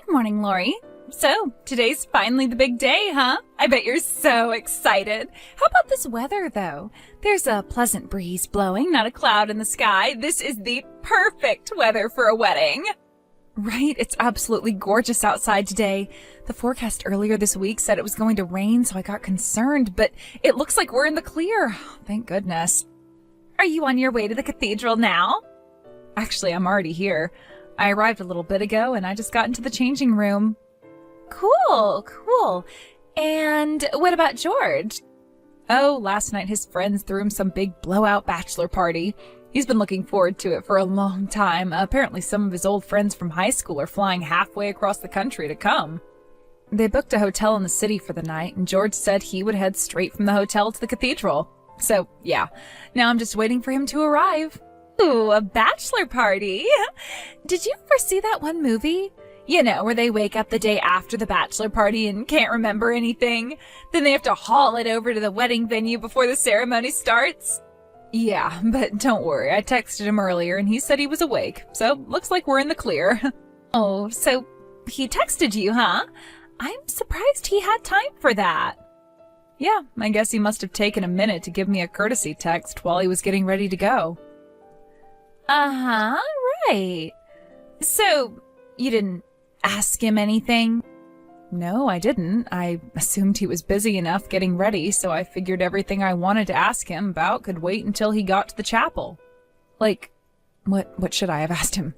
Good morning, Lori. So, today's finally the big day, huh? I bet you're so excited. How about this weather, though? There's a pleasant breeze blowing, not a cloud in the sky. This is the perfect weather for a wedding. Right? It's absolutely gorgeous outside today. The forecast earlier this week said it was going to rain, so I got concerned, but it looks like we're in the clear. Thank goodness. Are you on your way to the cathedral now? Actually, I'm already here. I arrived a little bit ago, and I just got into the changing room. Cool. And what about George? Oh, last night his friends threw him some big blowout bachelor party. He's been looking forward to it for a long time. Apparently some of his old friends from high school are flying halfway across the country to come. They booked a hotel in the city for the night, and George said he would head straight from the hotel to the cathedral. So, yeah, now I'm just waiting for him to arrive. Ooh, a bachelor party. Did you ever see that one movie? You know, where they wake up the day after the bachelor party and can't remember anything. Then they have to haul it over to the wedding venue before the ceremony starts. Yeah, but don't worry. I texted him earlier and he said he was awake. So, looks like we're in the clear. Oh, so he texted you, huh? I'm surprised he had time for that. Yeah, I guess he must have taken a minute to give me a courtesy text while he was getting ready to go. Uh-huh, right. So, you didn't ask him anything? No, I didn't. I assumed he was busy enough getting ready, so I figured everything I wanted to ask him about could wait until he got to the chapel. Like, what should I have asked him?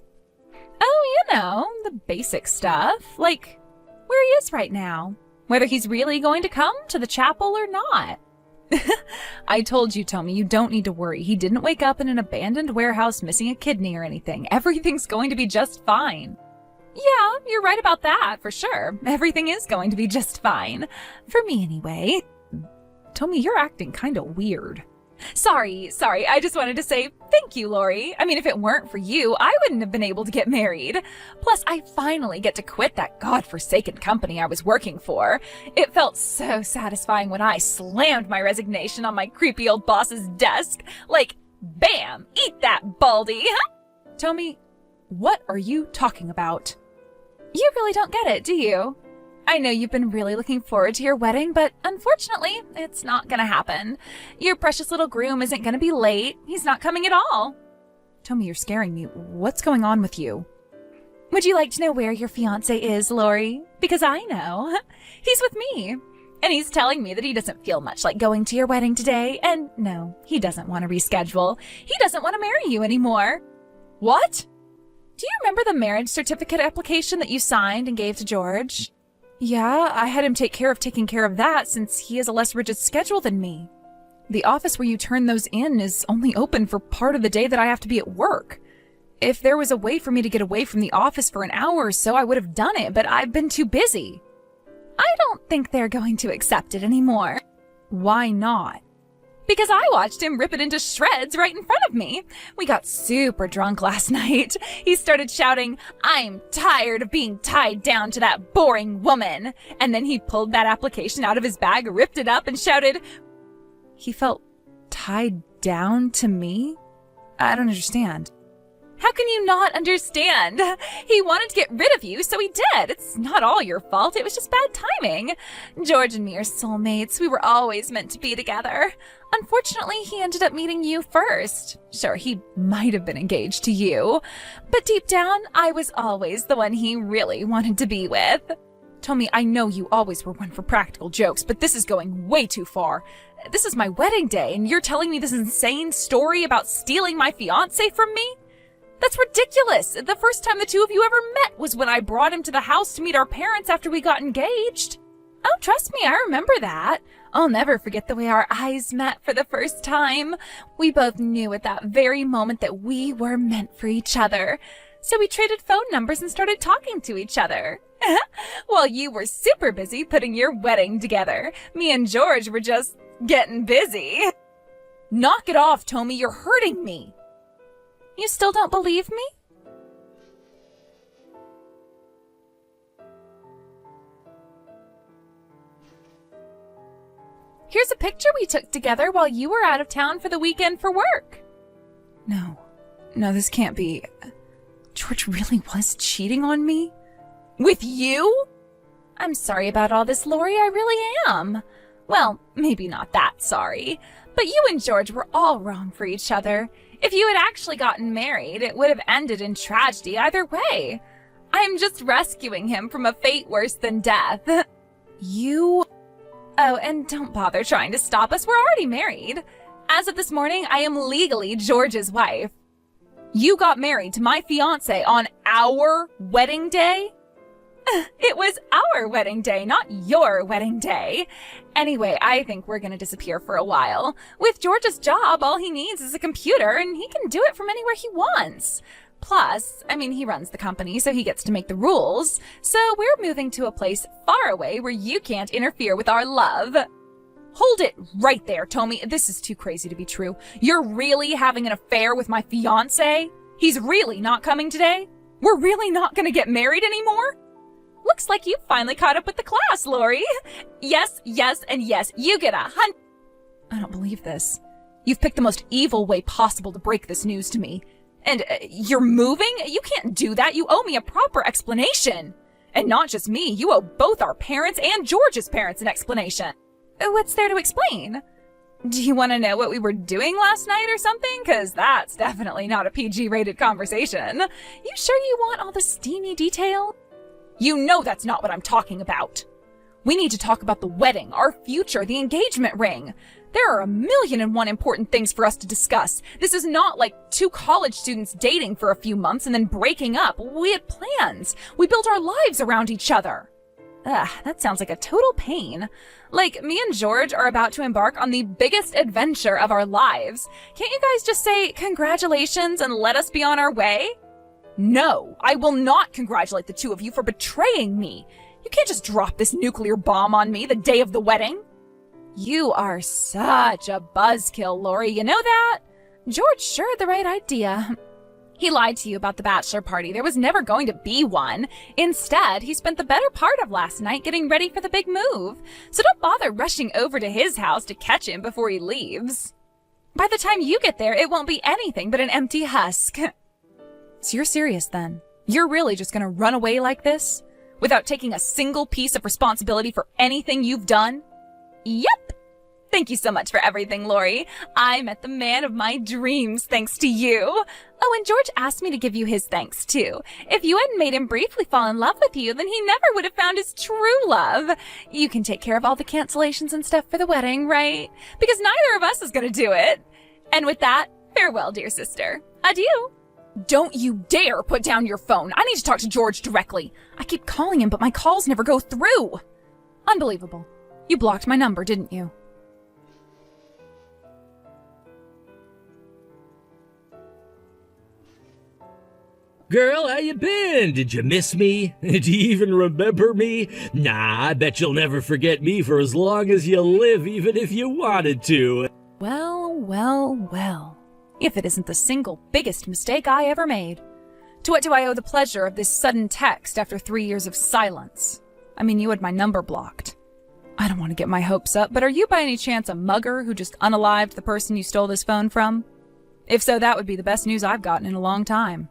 Oh, you know, the basic stuff. Like, where he is right now. Whether he's really going to come to the chapel or not. I told you, Tommy, you don't need to worry. He didn't wake up in an abandoned warehouse missing a kidney or anything. Everything's going to be just fine. Yeah, you're right about that, for sure. Everything is going to be just fine. For me, anyway. Tommy, you're acting kind of weird. Sorry. I just wanted to say thank you, Lori. I mean, if it weren't for you, I wouldn't have been able to get married. Plus, I finally get to quit that godforsaken company I was working for. It felt so satisfying when I slammed my resignation on my creepy old boss's desk. Like, bam! Eat that, Baldy! Tommy, what are you talking about? You really don't get it, do you? I know you've been really looking forward to your wedding, but unfortunately, it's not gonna happen. Your precious little groom isn't gonna be late. He's not coming at all. Tommy, you're scaring me. What's going on with you? Would you like to know where your fiancé is, Lori? Because I know. He's with me. And he's telling me that he doesn't feel much like going to your wedding today. And no, he doesn't want to reschedule. He doesn't want to marry you anymore. What? Do you remember the marriage certificate application that you signed and gave to George? Yeah, I had him taking care of that since he has a less rigid schedule than me. The office where you turn those in is only open for part of the day that I have to be at work. If there was a way for me to get away from the office for an hour or so, I would have done it, but I've been too busy. I don't think they're going to accept it anymore. Why not? Because I watched him rip it into shreds right in front of me. We got super drunk last night. He started shouting, "I'm tired of being tied down to that boring woman." And then he pulled that application out of his bag, ripped it up, and shouted, he felt tied down to me? I don't understand. How can you not understand? He wanted to get rid of you, so he did. It's not all your fault. It was just bad timing. George and me are soulmates. We were always meant to be together. Unfortunately, he ended up meeting you first. Sure, he might have been engaged to you, but deep down, I was always the one he really wanted to be with. Tommy, I know you always were one for practical jokes, but this is going way too far. This is my wedding day, and you're telling me this insane story about stealing my fiancé from me? That's ridiculous. The first time the two of you ever met was when I brought him to the house to meet our parents after we got engaged. Oh, trust me, I remember that. I'll never forget the way our eyes met for the first time. We both knew at that very moment that we were meant for each other. So we traded phone numbers and started talking to each other. While you were super busy putting your wedding together, me and George were just getting busy. Knock it off, Tommy, you're hurting me. You still don't believe me? Here's a picture we took together while you were out of town for the weekend for work. No, this can't be. George really was cheating on me? With you? I'm sorry about all this, Lori, I really am. Well, maybe not that sorry. But you and George were all wrong for each other. If you had actually gotten married, it would have ended in tragedy either way. I'm just rescuing him from a fate worse than death. You... Oh, and don't bother trying to stop us. We're already married. As of this morning, I am legally George's wife. You got married to my fiancé on our wedding day? It was our wedding day, not your wedding day. Anyway, I think we're gonna disappear for a while. With George's job, all he needs is a computer, and he can do it from anywhere he wants. Plus, he runs the company, so he gets to make the rules. So we're moving to a place far away where you can't interfere with our love. Hold it right there, Tommy. This is too crazy to be true. You're really having an affair with my fiancé? He's really not coming today? We're really not gonna get married anymore? Looks like you've finally caught up with the class, Lori. Yes, yes, and yes. You get I don't believe this. You've picked the most evil way possible to break this news to me. And you're moving? You can't do that. You owe me a proper explanation. And not just me. You owe both our parents and George's parents an explanation. What's there to explain? Do you want to know what we were doing last night or something? Because that's definitely not a PG-rated conversation. You sure you want all the steamy detail? You know that's not what I'm talking about. We need to talk about the wedding, our future, the engagement ring. There are 1,000,001 important things for us to discuss. This is not like two college students dating for a few months and then breaking up. We had plans. We built our lives around each other. That sounds like a total pain. Like, me and George are about to embark on the biggest adventure of our lives. Can't you guys just say congratulations and let us be on our way? No, I will not congratulate the two of you for betraying me. You can't just drop this nuclear bomb on me the day of the wedding. You are such a buzzkill, Lori, you know that? George sure had the right idea. He lied to you about the bachelor party. There was never going to be one. Instead, he spent the better part of last night getting ready for the big move. So don't bother rushing over to his house to catch him before he leaves. By the time you get there, it won't be anything but an empty husk. So you're serious then? You're really just gonna run away like this? Without taking a single piece of responsibility for anything you've done? Yep! Thank you so much for everything, Lori. I met the man of my dreams thanks to you. Oh, and George asked me to give you his thanks too. If you hadn't made him briefly fall in love with you, then he never would have found his true love. You can take care of all the cancellations and stuff for the wedding, right? Because neither of us is gonna do it. And with that, farewell, dear sister. Adieu. Don't you dare put down your phone. I need to talk to George directly. I keep calling him, but my calls never go through. Unbelievable. You blocked my number, didn't you? Girl, how you been? Did you miss me? Do you even remember me? Nah, I bet you'll never forget me for as long as you live, even if you wanted to. Well, well, well. If it isn't the single biggest mistake I ever made. To what do I owe the pleasure of this sudden text after 3 years of silence? You had my number blocked. I don't want to get my hopes up, but are you by any chance a mugger who just unalived the person you stole this phone from? If so, that would be the best news I've gotten in a long time.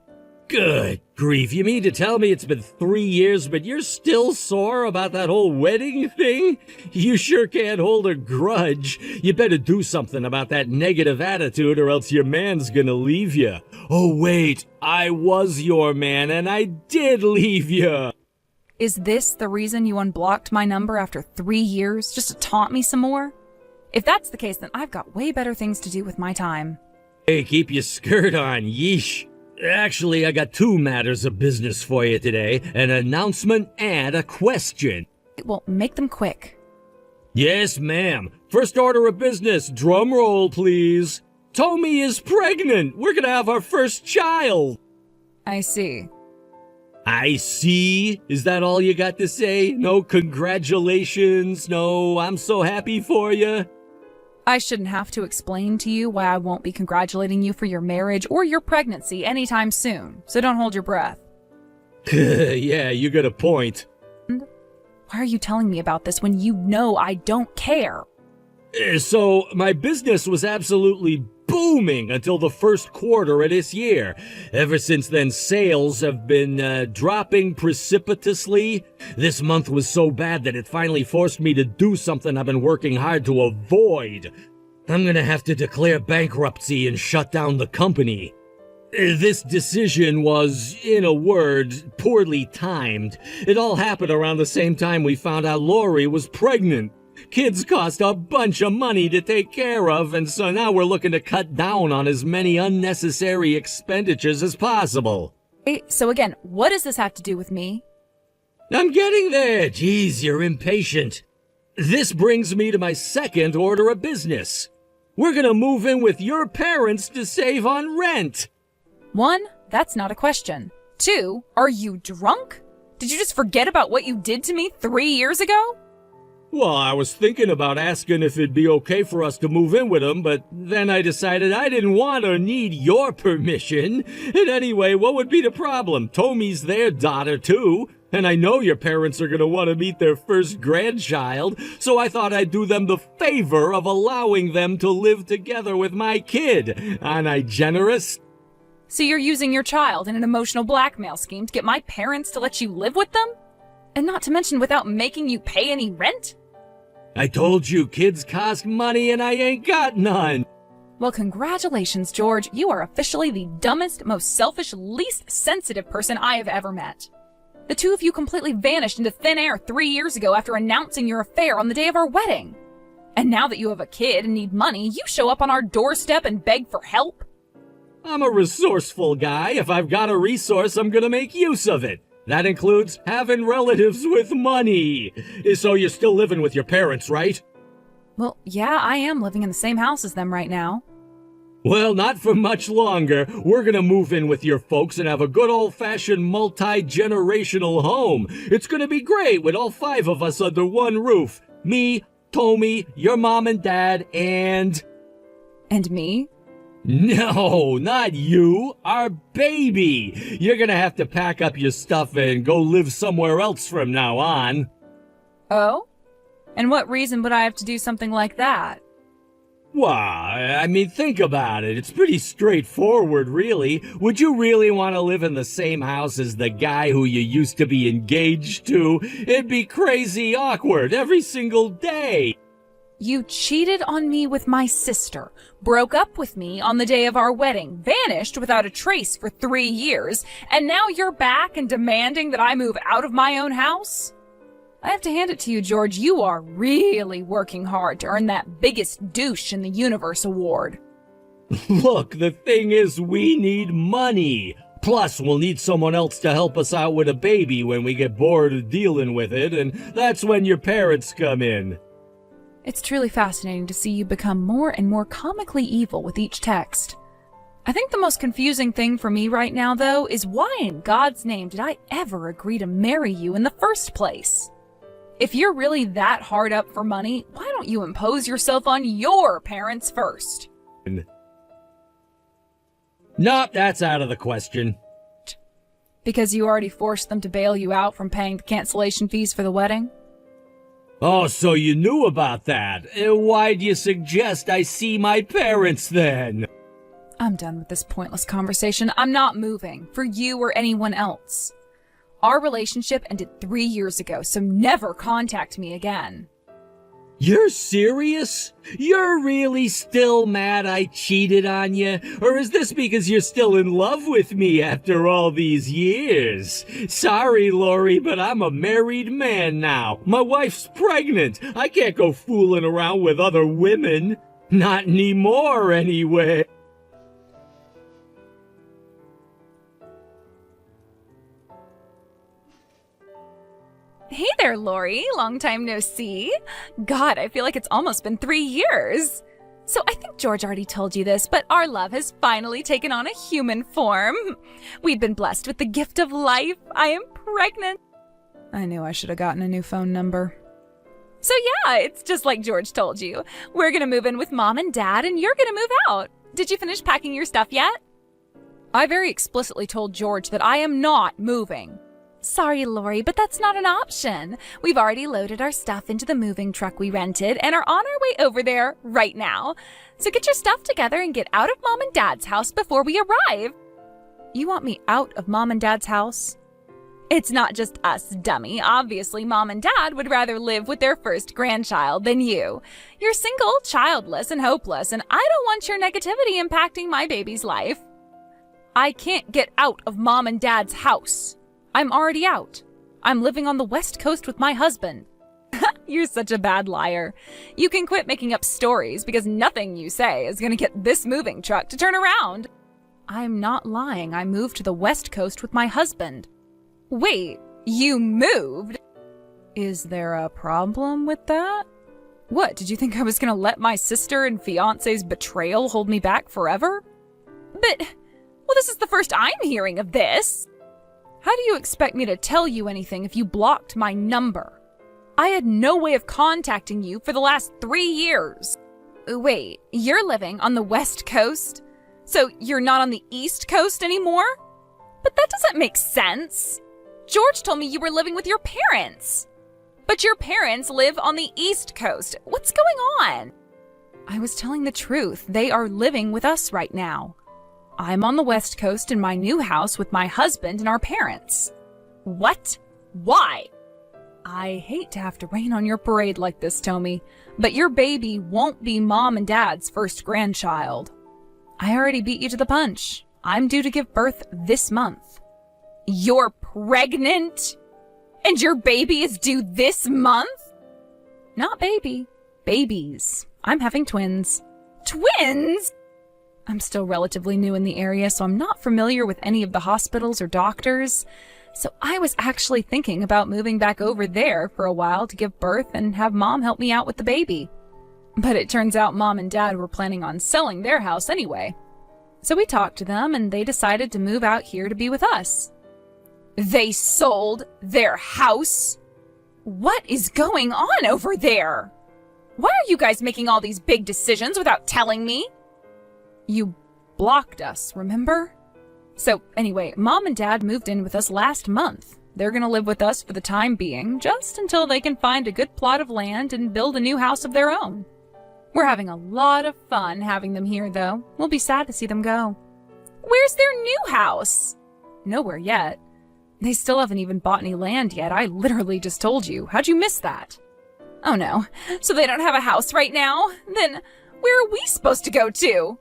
Good grief, you mean to tell me it's been 3 years, but you're still sore about that whole wedding thing? You sure can't hold a grudge. You better do something about that negative attitude or else your man's gonna leave you. Oh wait, I was your man and I did leave you. Is this the reason you unblocked my number after 3 years, just to taunt me some more? If that's the case, then I've got way better things to do with my time. Hey, keep your skirt on, yeesh. Actually, I got 2 matters of business for you today, an announcement and a question. Well, make them quick. Yes, ma'am. First order of business, drum roll, please. Tommy is pregnant. We're gonna have our first child. I see. I see? Is that all you got to say? No congratulations? No, I'm so happy for you? I shouldn't have to explain to you why I won't be congratulating you for your marriage or your pregnancy anytime soon, so don't hold your breath. Yeah, you got a point. Why are you telling me about this when you know I don't care? So, my business was absolutely booming until the first quarter of this year. Ever since then, sales have been dropping precipitously. This month was so bad that it finally forced me to do something I've been working hard to avoid. I'm gonna have to declare bankruptcy and shut down the company. This decision was, in a word, poorly timed. It all happened around the same time we found out Lori was pregnant. Kids cost a bunch of money to take care of, and so now we're looking to cut down on as many unnecessary expenditures as possible. So again, what does this have to do with me? I'm getting there. Geez, you're impatient. This brings me to my second order of business. We're gonna move in with your parents to save on rent. 1, that's not a question. 2, are you drunk? Did you just forget about what you did to me 3 years ago? Well, I was thinking about asking if it'd be okay for us to move in with them, but then I decided I didn't want or need your permission. And anyway, what would be the problem? Tommy's their daughter, too. And I know your parents are going to want to meet their first grandchild, so I thought I'd do them the favor of allowing them to live together with my kid. Aren't I generous? So you're using your child in an emotional blackmail scheme to get my parents to let you live with them? And not to mention without making you pay any rent? I told you kids cost money and I ain't got none. Well, congratulations, George. You are officially the dumbest, most selfish, least sensitive person I have ever met. The two of you completely vanished into thin air 3 years ago after announcing your affair on the day of our wedding. And now that you have a kid and need money, you show up on our doorstep and beg for help? I'm a resourceful guy. If I've got a resource, I'm gonna make use of it. That includes having relatives with money. So you're still living with your parents, right? Well, yeah, I am living in the same house as them right now. Well, not for much longer. We're gonna move in with your folks and have a good old-fashioned multi-generational home. It's gonna be great with all 5 of us under one roof. Me, Tommy, your mom and dad, and... And me? No, not you. Our baby. You're gonna have to pack up your stuff and go live somewhere else from now on. Oh? And what reason would I have to do something like that? Well, I mean, think about it. It's pretty straightforward, really. Would you really want to live in the same house as the guy who you used to be engaged to? It'd be crazy awkward every single day. You cheated on me with my sister, broke up with me on the day of our wedding, vanished without a trace for 3 years, and now you're back and demanding that I move out of my own house? I have to hand it to you, George. You are really working hard to earn that biggest douche in the universe award. Look, the thing is, we need money. Plus, we'll need someone else to help us out with a baby when we get bored of dealing with it, and that's when your parents come in. It's truly fascinating to see you become more and more comically evil with each text. I think the most confusing thing for me right now, though, is why in God's name did I ever agree to marry you in the first place? If you're really that hard up for money, why don't you impose yourself on your parents first? Nope, that's out of the question. Because you already forced them to bail you out from paying the cancellation fees for the wedding? Oh, so you knew about that. Why'd you suggest I see my parents then? I'm done with this pointless conversation. I'm not moving, for you or anyone else. Our relationship ended 3 years ago, so never contact me again. You're serious? You're really still mad I cheated on you? Or is this because you're still in love with me after all these years? Sorry, Lori, but I'm a married man now. My wife's pregnant. I can't go fooling around with other women. Not anymore, anyway. Hey there, Lori. Long time no see. God, I feel like it's almost been 3 years. So I think George already told you this, but our love has finally taken on a human form. We've been blessed with the gift of life. I am pregnant. I knew I should have gotten a new phone number. So yeah, it's just like George told you. We're gonna move in with Mom and Dad, and you're gonna move out. Did you finish packing your stuff yet? I very explicitly told George that I am not moving. Sorry, Lori, but that's not an option. We've already loaded our stuff into the moving truck we rented and are on our way over there right now. So get your stuff together and get out of Mom and Dad's house before we arrive. You want me out of Mom and Dad's house? It's not just us, dummy. Obviously, Mom and Dad would rather live with their first grandchild than you. You're single, childless, and hopeless, and I don't want your negativity impacting my baby's life. I can't get out of Mom and Dad's house. I'm already out. I'm living on the West Coast with my husband. You're such a bad liar. You can quit making up stories because nothing you say is going to get this moving truck to turn around. I'm not lying. I moved to the West Coast with my husband. Wait, you moved? Is there a problem with that? What, did you think I was going to let my sister and fiancé's betrayal hold me back forever? Well, this is the first I'm hearing of this. How do you expect me to tell you anything if you blocked my number? I had no way of contacting you for the last 3 years. Wait, you're living on the West Coast? So you're not on the East Coast anymore? But that doesn't make sense. George told me you were living with your parents. But your parents live on the East Coast. What's going on? I was telling the truth. They are living with us right now. I'm on the West Coast in my new house with my husband and our parents. What? Why? I hate to have to rain on your parade like this, Tommy, but your baby won't be Mom and Dad's first grandchild. I already beat you to the punch. I'm due to give birth this month. You're pregnant? And your baby is due this month? Not baby. Babies. I'm having twins. Twins? I'm still relatively new in the area, so I'm not familiar with any of the hospitals or doctors. So I was actually thinking about moving back over there for a while to give birth and have Mom help me out with the baby. But it turns out Mom and Dad were planning on selling their house anyway. So we talked to them and they decided to move out here to be with us. They sold their house? What is going on over there? Why are you guys making all these big decisions without telling me? You blocked us, remember? So anyway, Mom and Dad moved in with us last month. They're gonna live with us for the time being, just until they can find a good plot of land and build a new house of their own. We're having a lot of fun having them here, though. We'll be sad to see them go. Where's their new house? Nowhere yet. They still haven't even bought any land yet. I literally just told you. How'd you miss that? Oh no, so they don't have a house right now? Then where are we supposed to go to?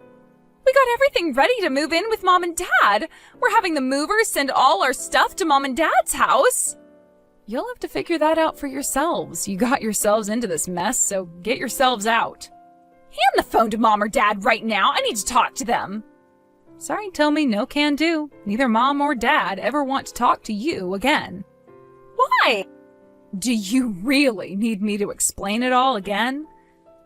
We got everything ready to move in with Mom and Dad. We're having the movers send all our stuff to Mom and Dad's house. You'll have to figure that out for yourselves. You got yourselves into this mess, so get yourselves out. Hand the phone to Mom or Dad right now. I need to talk to them. Sorry, Tommy, no can do. Neither Mom or Dad ever want to talk to you again. Why? Do you really need me to explain it all again?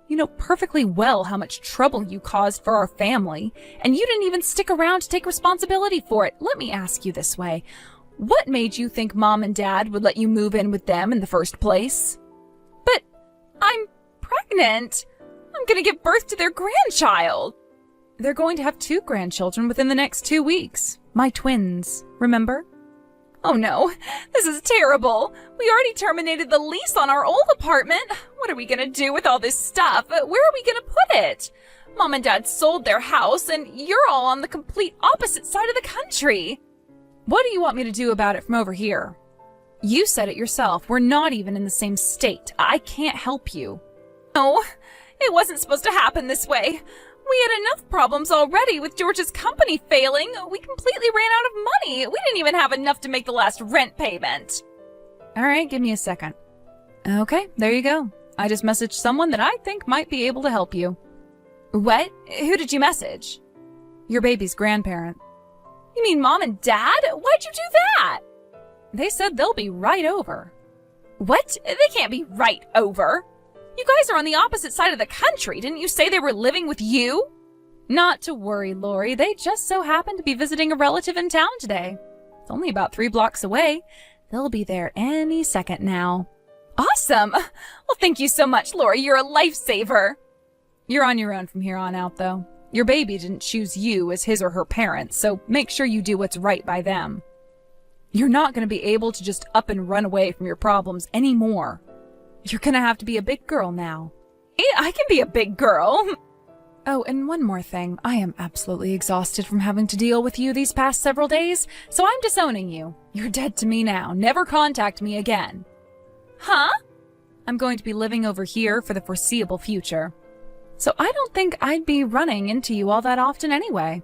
You know perfectly well how much trouble you caused for our family, and you didn't even stick around to take responsibility for it. Let me ask you this way. What made you think Mom and Dad would let you move in with them in the first place? But I'm pregnant. I'm going to give birth to their grandchild. They're going to have 2 grandchildren within the next 2 weeks. My twins, remember? Oh no, this is terrible. We already terminated the lease on our old apartment. What are we going to do with all this stuff? Where are we going to put it? Mom and Dad sold their house and you're all on the complete opposite side of the country. What do you want me to do about it from over here? You said it yourself. We're not even in the same state. I can't help you. No, it wasn't supposed to happen this way. We had enough problems already with George's company failing. We completely ran out of money. We didn't even have enough to make the last rent payment. All right, give me a second. Okay, there you go. I just messaged someone that I think might be able to help you. What? Who did you message? Your baby's grandparent. You mean Mom and Dad? Why'd you do that? They said they'll be right over. What? They can't be right over. You guys are on the opposite side of the country. Didn't you say they were living with you? Not to worry, Lori. They just so happen to be visiting a relative in town today. It's only about 3 blocks away. They'll be there any second now. Awesome! Well, thank you so much, Lori. You're a lifesaver. You're on your own from here on out, though. Your baby didn't choose you as his or her parents, so make sure you do what's right by them. You're not going to be able to just up and run away from your problems anymore. You're going to have to be a big girl now. I can be a big girl. Oh, and one more thing. I am absolutely exhausted from having to deal with you these past several days, so I'm disowning you. You're dead to me now. Never contact me again. Huh? I'm going to be living over here for the foreseeable future. So I don't think I'd be running into you all that often anyway.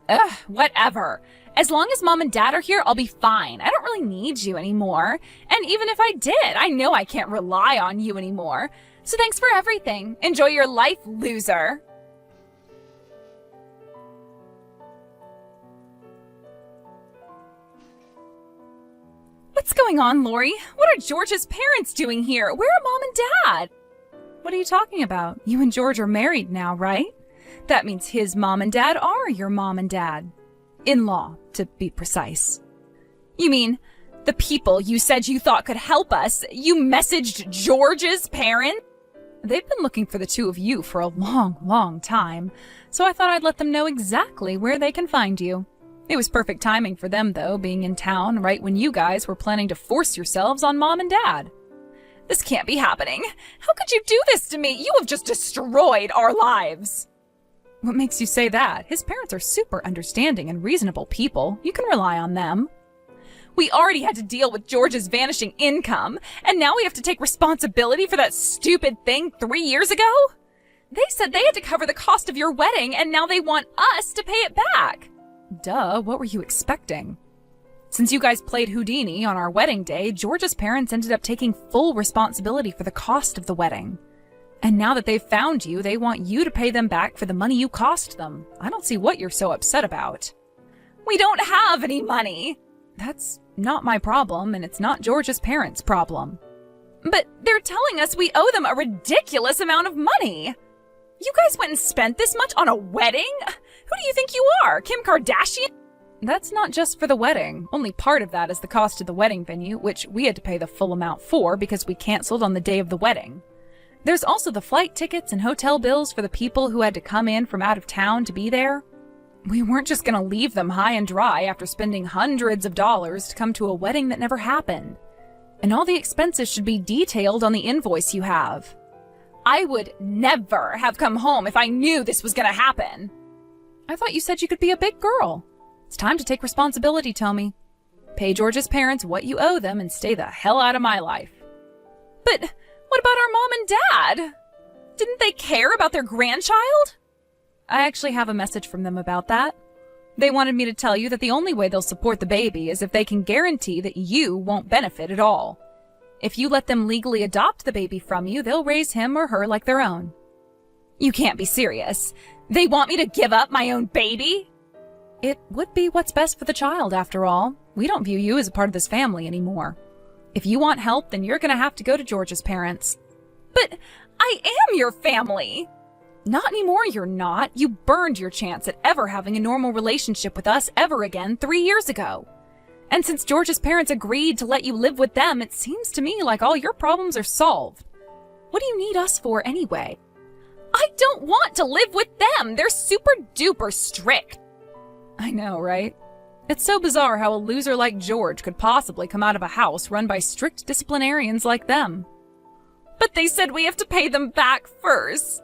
Ugh, whatever. As long as Mom and Dad are here, I'll be fine. I don't really need you anymore. And even if I did, I know I can't rely on you anymore. So thanks for everything. Enjoy your life, loser. What's going on, Lori? What are George's parents doing here? Where are Mom and Dad? What are you talking about? You and George are married now, right? That means his mom and dad are your mom and dad. In-law, to be precise. You mean the people you said you thought could help us? You messaged George's parents? They've been looking for the two of you for a long, long time, so I thought I'd let them know exactly where they can find you. It was perfect timing for them, though, being in town right when you guys were planning to force yourselves on Mom and Dad. This can't be happening. How could you do this to me? You have just destroyed our lives. What makes you say that? His parents are super understanding and reasonable people. You can rely on them. We already had to deal with George's vanishing income, and now we have to take responsibility for that stupid thing 3 years ago? They said they had to cover the cost of your wedding, and now they want us to pay it back. Duh, what were you expecting? Since you guys played Houdini on our wedding day, George's parents ended up taking full responsibility for the cost of the wedding. And now that they've found you, they want you to pay them back for the money you cost them. I don't see what you're so upset about. We don't have any money. That's not my problem, and it's not George's parents' problem. But they're telling us we owe them a ridiculous amount of money. You guys went and spent this much on a wedding? Who do you think you are, Kim Kardashian? That's not just for the wedding. Only part of that is the cost of the wedding venue, which we had to pay the full amount for because we canceled on the day of the wedding. There's also the flight tickets and hotel bills for the people who had to come in from out of town to be there. We weren't just going to leave them high and dry after spending hundreds of dollars to come to a wedding that never happened. And all the expenses should be detailed on the invoice you have. I would never have come home if I knew this was going to happen. I thought you said you could be a big girl. It's time to take responsibility, Tommy. Pay George's parents what you owe them and stay the hell out of my life. But what about our mom and dad? Didn't they care about their grandchild? I actually have a message from them about that. They wanted me to tell you that the only way they'll support the baby is if they can guarantee that you won't benefit at all. If you let them legally adopt the baby from you, they'll raise him or her like their own. You can't be serious. They want me to give up my own baby? It would be what's best for the child, after all. We don't view you as a part of this family anymore. If you want help, then you're going to have to go to George's parents. But I am your family. Not anymore, you're not. You burned your chance at ever having a normal relationship with us ever again 3 years ago. And since George's parents agreed to let you live with them, it seems to me like all your problems are solved. What do you need us for anyway? I don't want to live with them. They're super duper strict. I know, right? It's so bizarre how a loser like George could possibly come out of a house run by strict disciplinarians like them. But they said we have to pay them back first.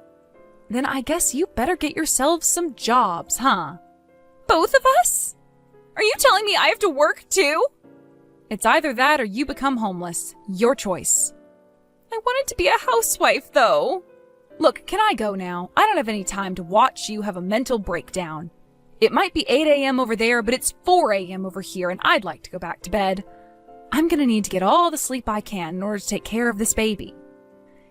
Then I guess you better get yourselves some jobs, huh? Both of us? Are you telling me I have to work too? It's either that or you become homeless. Your choice. I wanted to be a housewife, though. Look, can I go now? I don't have any time to watch you have a mental breakdown. It might be 8 a.m. over there, but it's 4 a.m. over here, and I'd like to go back to bed. I'm gonna need to get all the sleep I can in order to take care of this baby.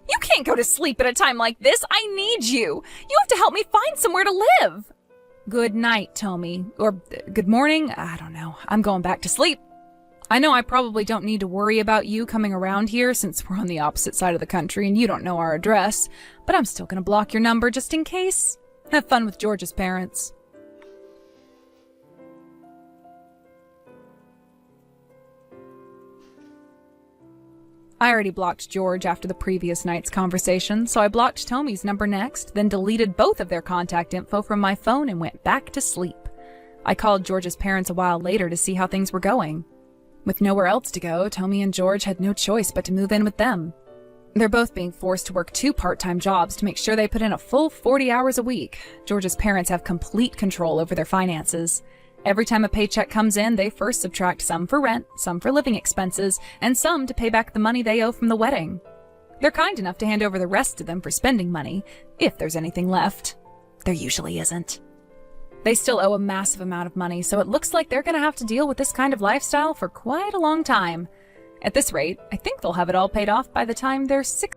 You can't go to sleep at a time like this. I need you. You have to help me find somewhere to live. Good night, Tommy. Or good morning. I don't know. I'm going back to sleep. I know I probably don't need to worry about you coming around here since we're on the opposite side of the country and you don't know our address, but I'm still gonna block your number just in case. Have fun with George's parents. I already blocked George after the previous night's conversation, so I blocked Tommy's number next, then deleted both of their contact info from my phone and went back to sleep. I called George's parents a while later to see how things were going. With nowhere else to go, Tommy and George had no choice but to move in with them. They're both being forced to work 2 part-time jobs to make sure they put in a full 40 hours a week. George's parents have complete control over their finances. Every time a paycheck comes in, they first subtract some for rent, some for living expenses, and some to pay back the money they owe from the wedding. They're kind enough to hand over the rest to them for spending money, if there's anything left. There usually isn't. They still owe a massive amount of money, so it looks like they're going to have to deal with this kind of lifestyle for quite a long time. At this rate, I think they'll have it all paid off by the time they're 60.